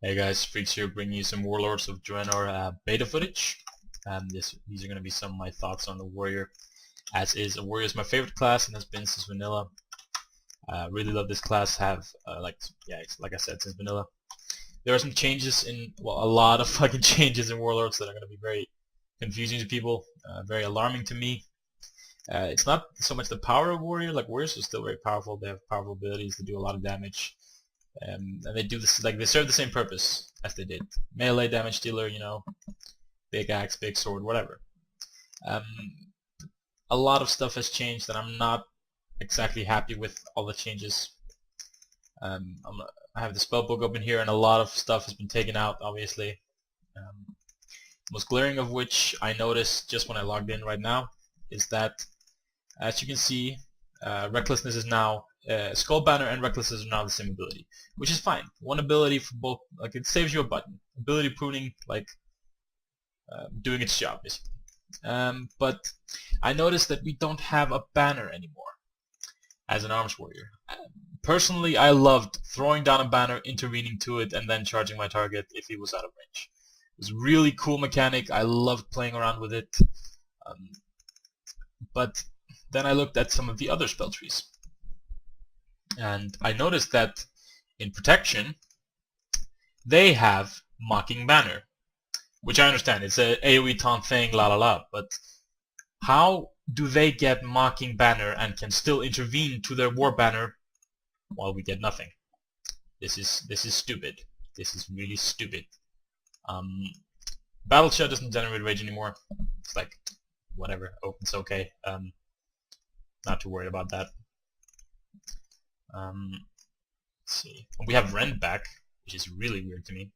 Hey guys, Freaks here bringing you some Warlords of Dreanor beta footage. These are going to be some of my thoughts on the warrior. As is, a warrior is my favorite class and has been since vanilla. Really love this class. Like I said, since vanilla. There are some changes in, well, a lot of fucking changes in Warlords that are going to be very confusing to people, very alarming to me. It's not so much the power of warrior. Like, warriors are still very powerful. They have powerful abilities to do a lot of damage. And they do this, like, they serve the same purpose as they did. Melee damage dealer, you know, big axe, big sword, whatever. A lot of stuff has changed and I'm not exactly happy with all the changes. I have the spellbook open here and a lot of stuff has been taken out, obviously. Most glaring of which I noticed just when I logged in right now is that, as you can see, recklessness is now Skull Banner and Recklessness are now the same ability, which is fine. One ability for both, like, it saves you a button. Ability pruning, like, doing its job, basically. But I noticed that we don't have a banner anymore as an arms warrior. Personally, I loved throwing down a banner, intervening to it, and then charging my target if he was out of range. It was a really cool mechanic. I loved playing around with it. But then I looked at some of the other spell trees. And I noticed that in protection, they have Mocking Banner, which I understand, it's a AoE taunt thing, la la la, but how do they get Mocking Banner and can still intervene to their War Banner while we get nothing? This is stupid. This is really stupid. Battle Shot doesn't generate rage anymore. It's like, whatever, it's okay. Not too worried about that. Let's see. We have Rend back, which is really weird to me.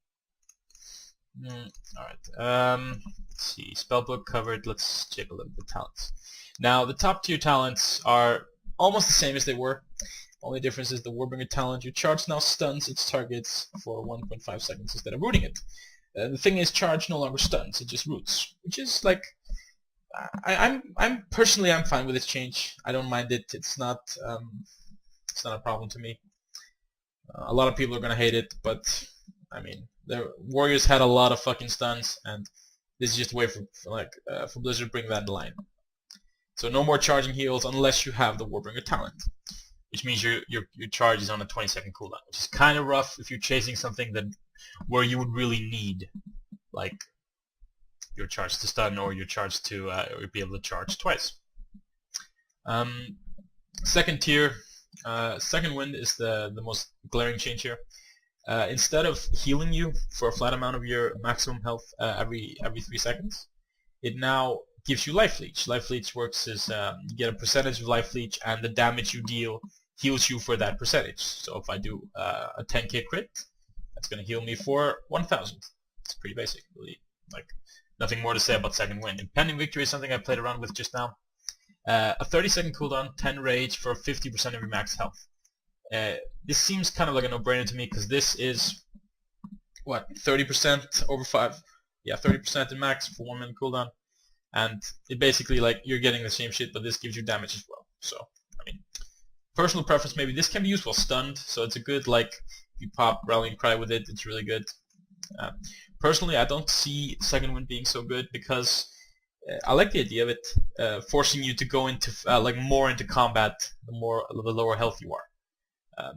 Alright. Let's see. Spellbook covered. Let's check a little bit talents. Now, the top tier talents are almost the same as they were. Only difference is the Warbringer talent. Your charge now stuns its targets for 1.5 seconds instead of rooting it. The thing is, charge no longer stuns; it just roots, which is like, I'm personally fine with this change. I don't mind it. It's not a problem to me. A lot of people are gonna hate it, but I mean, the warriors had a lot of fucking stuns, and this is just a way for Blizzard to bring that in line. So no more charging heals unless you have the Warbringer talent, which means your charge is on a 20-second cooldown, which is kind of rough if you're chasing something where you would really need, like, your charge to stun or your charge to be able to charge twice. Second tier, second wind is the most glaring change here. Instead of healing you for a flat amount of your maximum health every 3 seconds, it now gives you life leech. Life leech works as you get a percentage of life leech, and the damage you deal heals you for that percentage. So if I do a 10k crit, that's going to heal me for 1,000. It's pretty basic, really. Like, nothing more to say about second wind. Impending victory is something I played around with just now. A 30-second cooldown, 10 rage for 50% of your max health. This seems kind of like a no-brainer to me, because this is, what, 30% over 5? Yeah, 30% in max for 1 minute cooldown. And it basically, like, you're getting the same shit, but this gives you damage as well. So, I mean, personal preference, maybe this can be used while stunned, so it's a good, like, if you pop Rallying Cry with it, it's really good. Personally, I don't see second wind being so good, because I like the idea of it forcing you to go into more into combat the lower health you are.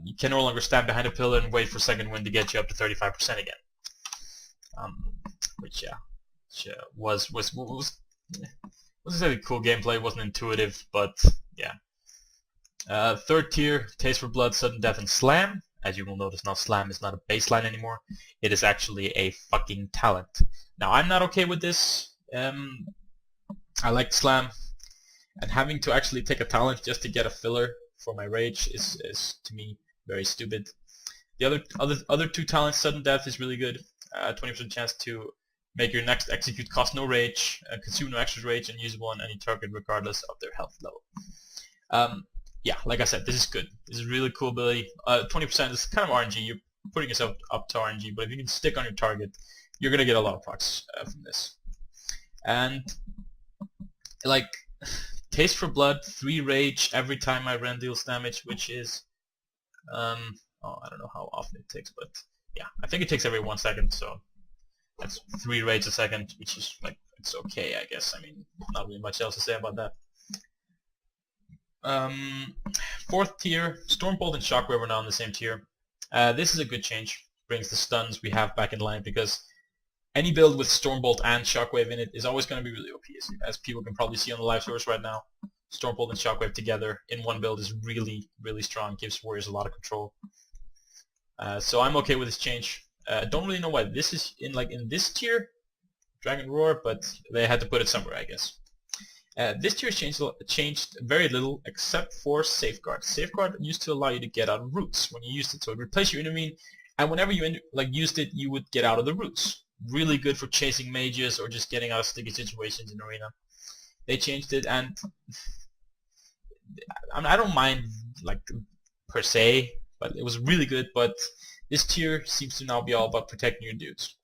You can no longer stand behind a pillar and wait for second wind to get you up to 35% again. Which was really cool gameplay. Wasn't intuitive, but yeah. Third tier, Taste for Blood, Sudden Death, and Slam. As you will notice now, Slam is not a baseline anymore. It is actually a fucking talent. Now, I'm not okay with this. I like Slam, and having to actually take a talent just to get a filler for my rage is to me very stupid. The other two talents, Sudden Death is really good. 20% chance to make your next execute cost no rage, consume no extra rage, and usable on any target regardless of their health level. Yeah, like I said, this is good. This is a really cool ability. 20% is kind of RNG. You're putting yourself up to RNG, but if you can stick on your target, you're gonna get a lot of procs from this. And like, Taste for Blood, 3 rage every time my Ren deals damage, which is I don't know how often it takes, but yeah, I think it takes every 1 second, so that's 3 raids a second, which is like, it's okay, I guess. I mean, not really much else to say about that. 4th tier, Stormbolt and Shockwave are now in the same tier. This is a good change. Brings the stuns we have back in line, because any build with Stormbolt and Shockwave in it is always going to be really OP, as people can probably see on the live source right now. Stormbolt and Shockwave together in one build is really, really strong. Gives warriors a lot of control. So I'm okay with this change. Don't really know why this is in this tier, Dragon Roar, but they had to put it somewhere, I guess. This tier changed very little except for Safeguard. Safeguard used to allow you to get out of roots when you used it, so it replaced your intervene, and whenever you used it, you would get out of the roots. Really good for chasing mages or just getting out of sticky situations in arena. They changed it, and I don't mind per se, but it was really good. But this tier seems to now be all about protecting your dudes.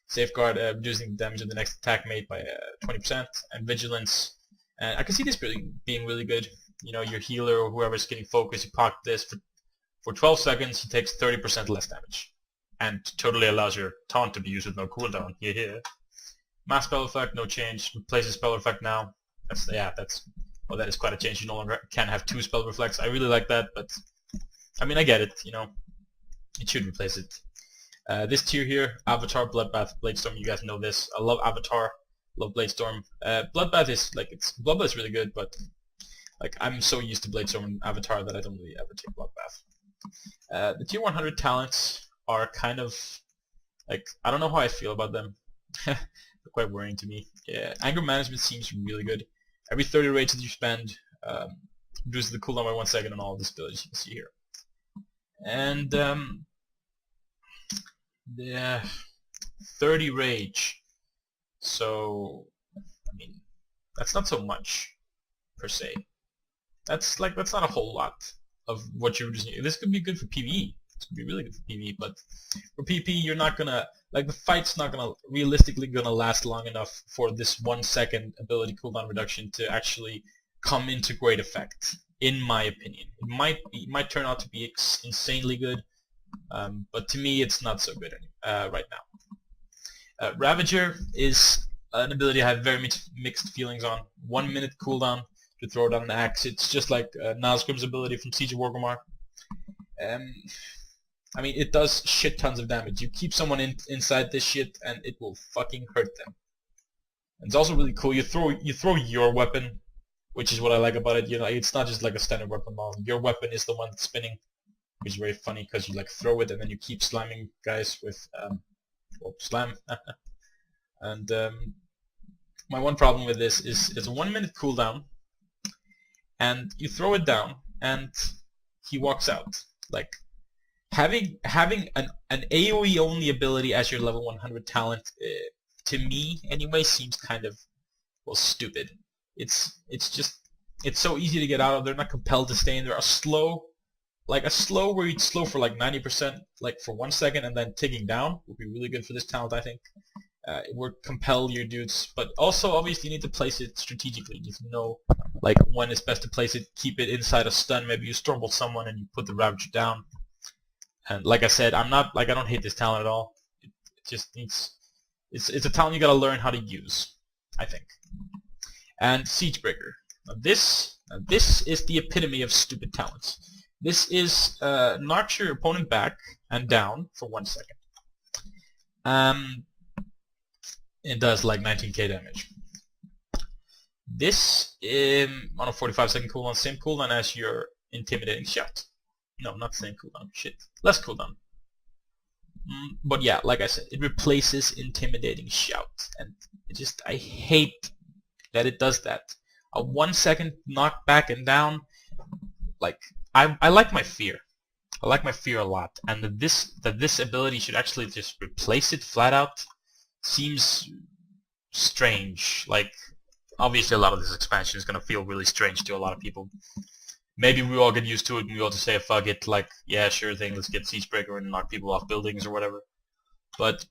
Safeguard reducing the damage of the next attack made by 20%, and Vigilance. And I can see this being really good. You know, your healer or whoever's getting focused, you pocket this for 12 seconds, he takes 30% less damage, and totally allows your taunt to be used with no cooldown. Yeah. Mass spell effect, no change. Replaces spell effect now. Well, that is quite a change. You no longer can have 2 spell reflects. I really like that, but I mean, I get it. You know, it should replace it. This tier here, Avatar, Bloodbath, Bladestorm. You guys know this. I love Avatar. Love Bladestorm. Bloodbath is Bloodbath is really good, but I'm so used to Bladestorm and Avatar that I don't really ever take Bloodbath. The tier 100 talents are kind of I don't know how I feel about them. They're quite worrying to me. Yeah, Anger Management seems really good. Every 30 raids that you spend reduces the cooldown by 1 second on all of this abilities you can see here. And the 30 rage. So I mean, that's not so much per se. That's not a whole lot of what you're reducing. This could be good for PvE. This could be really good for PvE, but for PvP you're not gonna the fight's not gonna realistically last long enough for this 1 second ability cooldown reduction to actually come into great effect, in my opinion. It might turn out to be insanely good, but to me it's not so good right now. Ravager is an ability I have very mixed feelings on. 1 minute cooldown to throw down an axe. It's just like Nazgrim's ability from Siege of Orgrimmar. I mean, it does shit tons of damage. You keep someone inside this shit, and it will fucking hurt them. And it's also really cool. You throw your weapon, which is what I like about it. You know, it's not just like a standard weapon model. Your weapon is the one that's spinning, which is very funny because you throw it and then you keep slamming guys with slam. And my one problem with this is it's a 1 minute cooldown, and you throw it down, and he walks out. Having an AoE only ability as your level 100 talent, to me anyway, seems kind of stupid. It's so easy to get out of. They're not compelled to stay in there. A slow where you'd slow for 90%, for 1 second, and then ticking down would be really good for this talent, I think. It would compel your dudes, but also obviously you need to place it strategically. You need to know when it's best to place it. Keep it inside a stun. Maybe you Stormbolt someone and you put the Ravager down. And like I said, I don't hate this talent at all. It just needs. It's a talent you gotta learn how to use, I think. And Siegebreaker. Now this is the epitome of stupid talents. This is knocks your opponent back and down for 1 second. It does 19k damage. This on a 45-second cooldown, same cooldown as your Intimidating Shout. No, not same cooldown. Shit, less cooldown. But yeah, like I said, it replaces Intimidating Shout, and I hate that it does that. A 1 second knock back and down. I like my fear. I like my fear a lot, and that this ability should actually just replace it flat out seems strange. Obviously a lot of this expansion is gonna feel really strange to a lot of people. Maybe we all get used to it and we all just say fuck it, yeah, sure thing, let's get Siegebreaker and knock people off buildings or whatever. But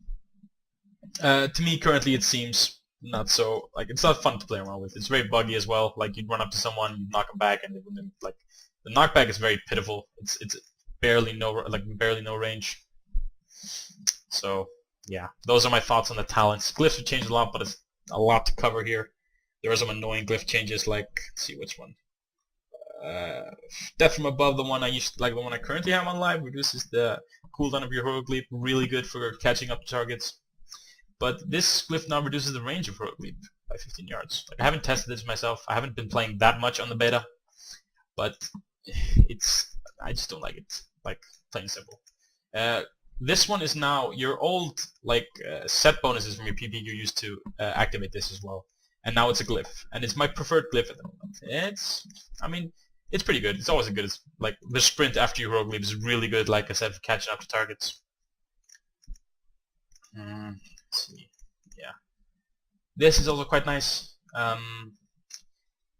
to me currently it seems not so, it's not fun to play around with. It's very buggy as well. You'd run up to someone, you'd knock them back, and it wouldn't, the knockback is very pitiful. It's barely no range. So yeah, those are my thoughts on the talents. Glyphs have changed a lot, but it's a lot to cover here. There are some annoying glyph changes, like, let's see which one. Death from above, the one I used, like the one I currently have on live, reduces the cooldown of your heroic leap, really good for catching up to targets. But this glyph now reduces the range of heroic leap by 15 yards. Like, I haven't tested this myself. I haven't been playing that much on the beta, but I just don't like it. Like, plain simple. This one is now your old set bonuses from your PP. You used to activate this as well, and now it's a glyph, and it's my preferred glyph at the moment. I mean, it's pretty good. It's always as good as, like, the sprint after your heroic leap is really good. Like I said, for catching up to targets. Let's see, yeah, this is also quite nice.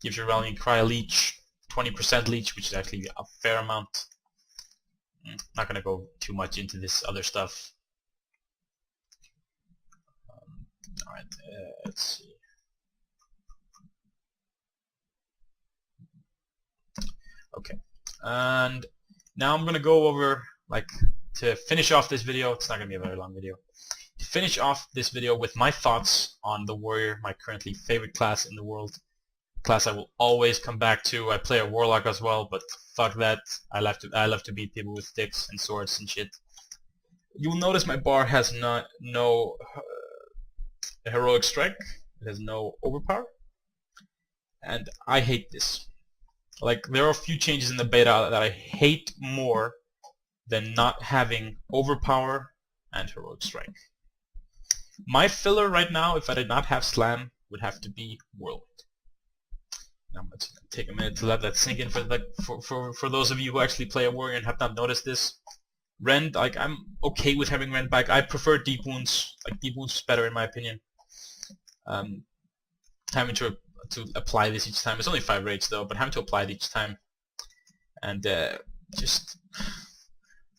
Gives your rallying cry a leech, 20% leech, which is actually a fair amount. Not gonna go too much into this other stuff. Alright, let's see. Okay, and now I'm gonna go over, like, to finish off this video. It's not gonna be a very long video. To finish off this video with my thoughts on the warrior, my currently favorite class in the world. Class I will always come back to. I play a warlock as well, but fuck that. I love to beat people with sticks and swords and shit. You'll notice my bar has no heroic strike. It has no overpower, and I hate this. Like, there are a few changes in the beta that I hate more than not having overpower and heroic strike. My filler right now, if I did not have slam, would have to be whirlwind. I'm going to take a minute to let that sink in for those of you who actually play a warrior and have not noticed this. Rend, like, I'm okay with having Rend back. I prefer deep wounds. Like, deep wounds is better in my opinion. Having to apply this each time. It's only 5 raids though, but having to apply it each time. And just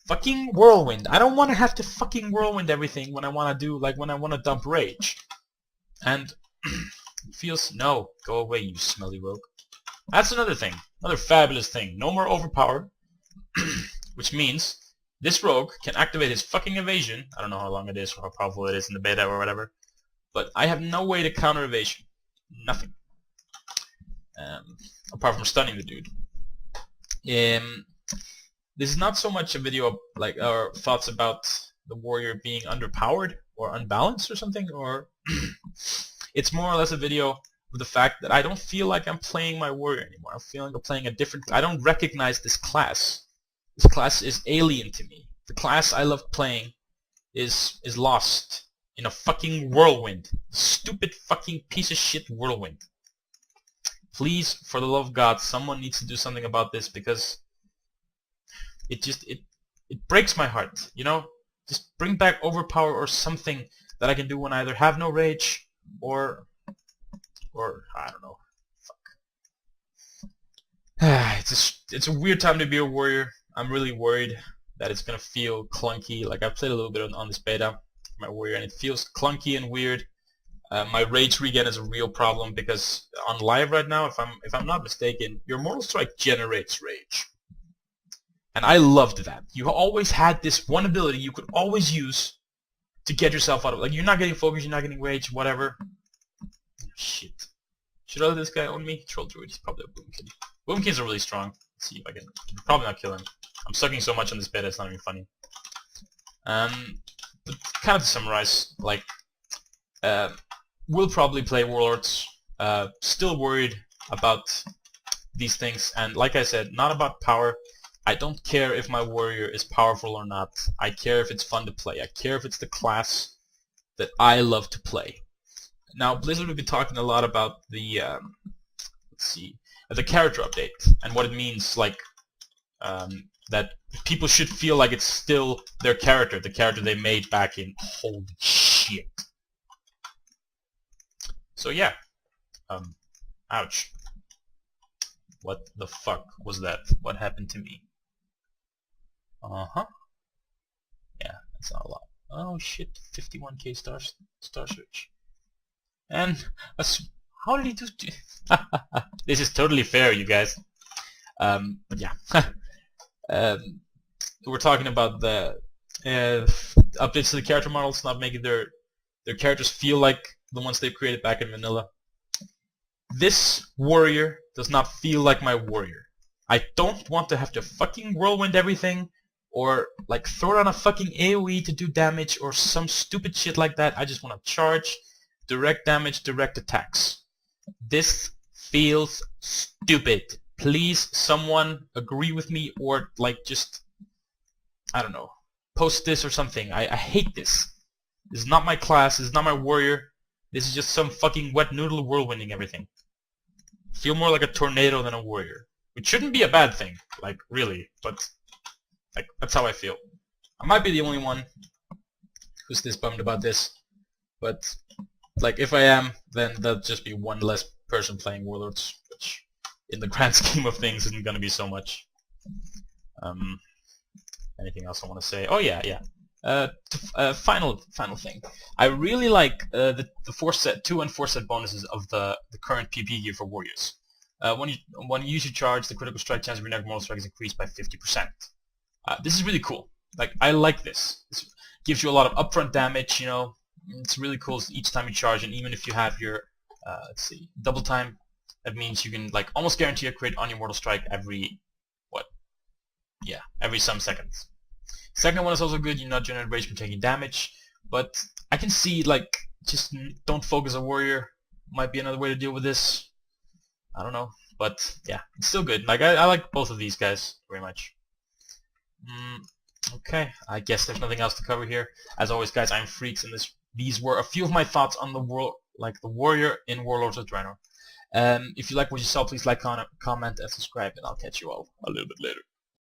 fucking whirlwind. I don't want to have to fucking whirlwind everything when I want to do, like, when I want to dump rage. And feels, no, go away, you smelly rogue. That's another thing, another fabulous thing. No more overpower, which means this rogue can activate his fucking evasion. I don't know how long it is or how powerful it is in the beta or whatever, but I have no way to counter evasion. Nothing. Apart from stunning the dude. This is not so much a video of, like, our thoughts about the warrior being underpowered or unbalanced or something, or it's more or less a video of the fact that I don't feel like I'm playing my warrior anymore. I'm feeling I'm playing a different... I don't recognize this class. This class is alien to me. The class I love playing is lost in a fucking whirlwind. Stupid fucking piece of shit whirlwind. Please, for the love of God, someone needs to do something about this, because it breaks my heart, you know? Just bring back overpower or something that I can do when I either have no rage or I don't know. Fuck. It's a weird time to be a warrior. I'm really worried that it's gonna feel clunky. Like, I played a little bit on this beta, my warrior, and it feels clunky and weird. My rage regen is a real problem, because on live right now, if I'm not mistaken, your Mortal Strike generates rage. And I loved that. You always had this one ability you could always use to get yourself out of... Like, you're not getting focus, you're not getting rage, whatever. Shit. Should I let this guy own me? Troll Druid, he's probably a Boom Kid. Boom Kids are really strong. Let's see if I can... Probably not kill him. I'm sucking so much on this beta, it's not even funny. But kind of to summarize, like... we'll probably play Warlords. Still worried about these things, and like I said, not about power. I don't care if my warrior is powerful or not. I care if it's fun to play. I care if it's the class that I love to play. Now, Blizzard will be talking a lot about the the character update and what it means. Like, that people should feel like it's still their character, the character they made back in... Holy shit. So yeah. Ouch. What the fuck was that? What happened to me? Yeah, that's not a lot. Oh shit, 51k star search. And how did he do? This is totally fair, you guys. But yeah, we're talking about the updates to the character models, not making their characters feel like the ones they created back in vanilla. This warrior does not feel like my warrior. I don't want to have to fucking whirlwind everything, or like throw down a fucking AoE to do damage, or some stupid shit like that. I just want to charge, direct damage, direct attacks. This feels stupid. Please, someone agree with me, or like just, I don't know, post this or something. I hate this. This is not my class. This is not my warrior. This is just some fucking wet noodle whirlwinding everything. I feel more like a tornado than a warrior, which shouldn't be a bad thing, like really, but like that's how I feel. I might be the only one who's this bummed about this, but like if I am, then that'll just be one less person playing Warlords, which in the grand scheme of things isn't gonna be so much. Anything else I want to say? Oh yeah. Final thing. I really like the 2 and 4 set bonuses of the current PP gear for warriors. When you use your charge, the critical strike chance of your next mortal strike is increased by 50%. This is really cool. Like, I like this. This gives you a lot of upfront damage. You know, it's really cool each time you charge, and even if you have your let's see, double time, that means you can like almost guarantee a crit on your mortal strike every every some seconds. Second one is also good. You're not generating rage from taking damage, but I can see like just don't focus a warrior might be another way to deal with this. I don't know, but yeah, it's still good. Like I like both of these guys very much. Okay, I guess there's nothing else to cover here. As always, guys, I'm Freaks, and these were a few of my thoughts on the warrior in Warlords of Dreanor. If you like what you saw, please like, comment, and subscribe, and I'll catch you all a little bit later.